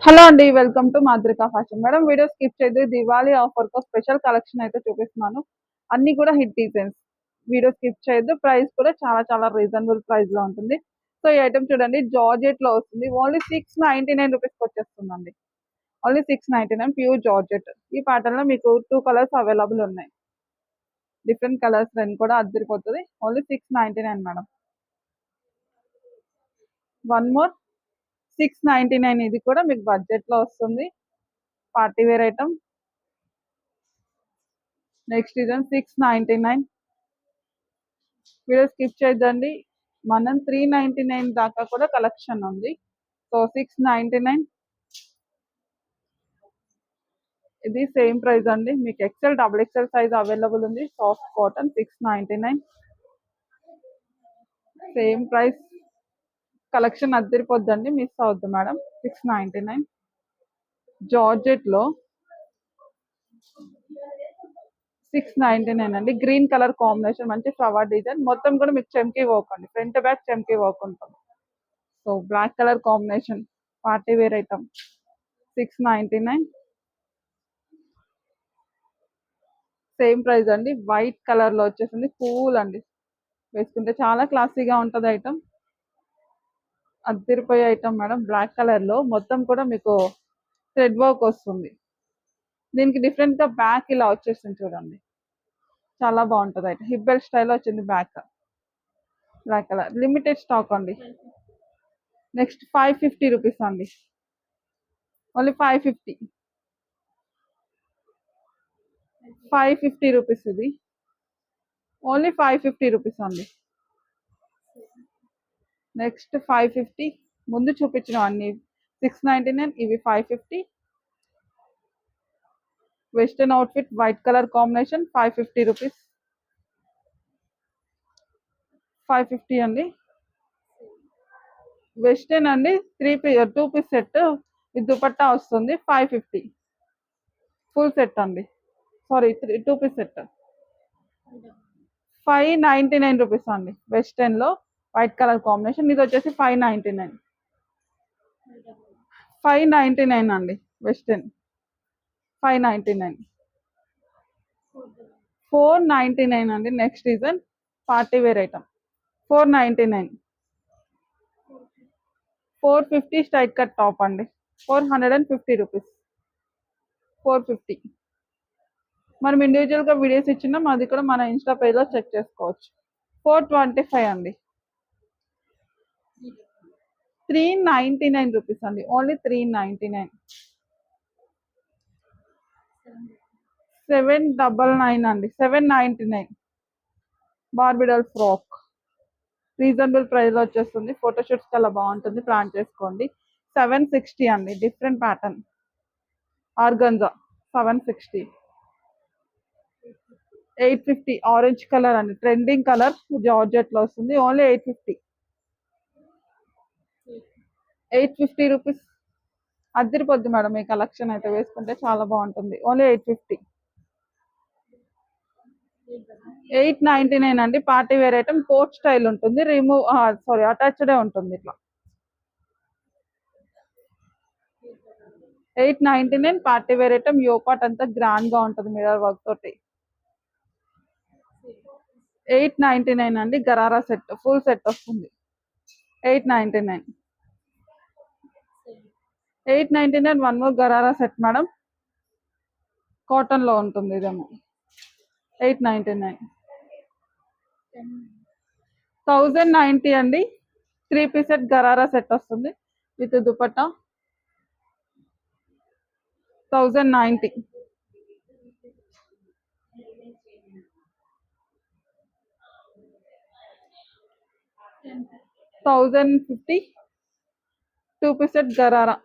Hello అండి, welcome to Madrika fashion. Madam video skip చేయదు, Diwali offer తో స్పెషల్ కలెక్షన్ అయితే చూపిస్తున్నాను. అన్ని కూడా హిట్ డిజైన్స్. వీడియో స్కిప్ చేయొద్దు. ప్రైస్ కూడా చాలా చాలా రీజనబుల్ ప్రైస్ లో ఉంటుంది. సో ఈ ఐటమ్ చూడండి, జార్జెట్ లో వస్తుంది. ఓన్లీ 699 రూపీస్ వచ్చేస్తుందండి. Only 699 pure georgette. ఈ ప్యాటర్న్ లో మీకు 2 కలర్స్ అవైలబుల్ ఉన్నాయి. డిఫరెంట్ కలర్స్ రెండు కూడా అద్దరిపోతుంది. Only 699 madam. One more 699. ఇది కూడా మీకు బడ్జెట్ లో వస్తుంది. Party wear item. Next design 699. Video skip చేయొద్దండి. మనం 399 దాకా కూడా కలెక్షన్ ఉంది. సో 699 ఇది సేమ్ ప్రైస్ అండి. మీకు XL double XL size available ఉంది. Soft cotton 699 same price. Collection అద్దరిపోద్దండి, మిస్ అవద్దు మేడం. 699 జార్జెట్ లో 699 అండి. గ్రీన్ కలర్ కాంబినేషన్, మంచి ఫ్లవర్ డిజైన్. మొత్తం కూడా మీకు చెమ్కీ వర్క్ అండి. ఫ్రంట్ బ్యాక్ చెమ్కీ వర్క్ ఉంటుంది. So black colour combination, party wear item 699 same price అండి. వైట్ కలర్ లో వచ్చేసింది. కూల్ అండి, వేసుకుంటే చాలా క్లాసీగా ఉంటుంది ఐటమ్. అద్దరిపోయే ఐటమ్ మేడం. బ్లాక్ కలర్ లో మొత్తం కూడా మీకు థ్రెడ్ వర్క్ వస్తుంది. దీనికి డిఫరెంట్ గా బ్యాక్ ఇలా వచ్చేసింది చూడండి, చాలా బాగుంటుంది ఐటమ్. హిప్ బెల్ట్ స్టైల్ వచ్చింది back. Black colour limited stock అండి. నెక్స్ట్ 550 రూపీస్ అండి. ఓన్లీ 550. 550 రూపీస్ ఇది. ఓన్లీ 550 రూపీస్ అండి. నెక్స్ట్ 550. ముందు చూపించిన అన్ని 699, ఇవి 550. Western outfit white colour combination 550 rupees. 550 అండి. వెస్టర్న్ అండి. 2 పీస్ సెట్ ఇది దుపట్టా వస్తుంది. 550 ఫుల్ సెట్ అండి. సారీ, 2 పీస్ సెట్ 599 రూపీస్ అండి. వెస్టర్న్ లో వైట్ కలర్ కాంబినేషన్. ఇది వచ్చేసి 599. 599 అండి. వెస్టర్న్ 599. 499 అండి. Next design party wear item 499. 450 straight cut top అండి. 450 రూపీస్. 450. మనం ఇండివిజువల్ గా వీడియోస్ ఇచ్చినాం, అది కూడా మన ఇన్స్టా పేజ్ లో చెక్ చేసుకోవచ్చు. 425 అండి. 399 రూపీస్ అండి. ఓన్లీ 399. 799 అండి. 799 బార్బిడల్ ఫ్రాక్. రీజనబుల్ ప్రైస్ లో వచ్చేస్తుంది. ఫోటోషూట్స్ చాలా బాగుంటుంది, ప్లాన్ చేసుకోండి. 760 అండి. Different pattern organza 760. 850 orange colour అండి. ట్రెండింగ్ కలర్ జార్జెట్ లో వస్తుంది. ఓన్లీ 850. 850 రూపీస్. అద్దరిపోద్ది మేడం. ఈ కలెక్షన్ అయితే వేసుకుంటే చాలా బాగుంటుంది. ఓన్లీ 850. 899 అండి. Party wear item. Coat style ఉంటుంది. సారీ, అటాచ్డే ఉంటుంది ఇట్లా. 899 పార్టీ వేర్ ఐటమ్. యోపాట్ అంతా గ్రాండ్ గా ఉంటుంది మిర్రర్ వర్క్ తోటి. 899 అండి. గరారా సెట్ ఫుల్ సెట్ వస్తుంది. 899. 899 one more gharara set madam. Cotton లో ఉంటుంది ఇదేమో. 899. 1090 అండి. 3 పీస్ సెట్ గరారా సెట్ వస్తుంది with dupatta. 1090. 1050. 2 piece set gharara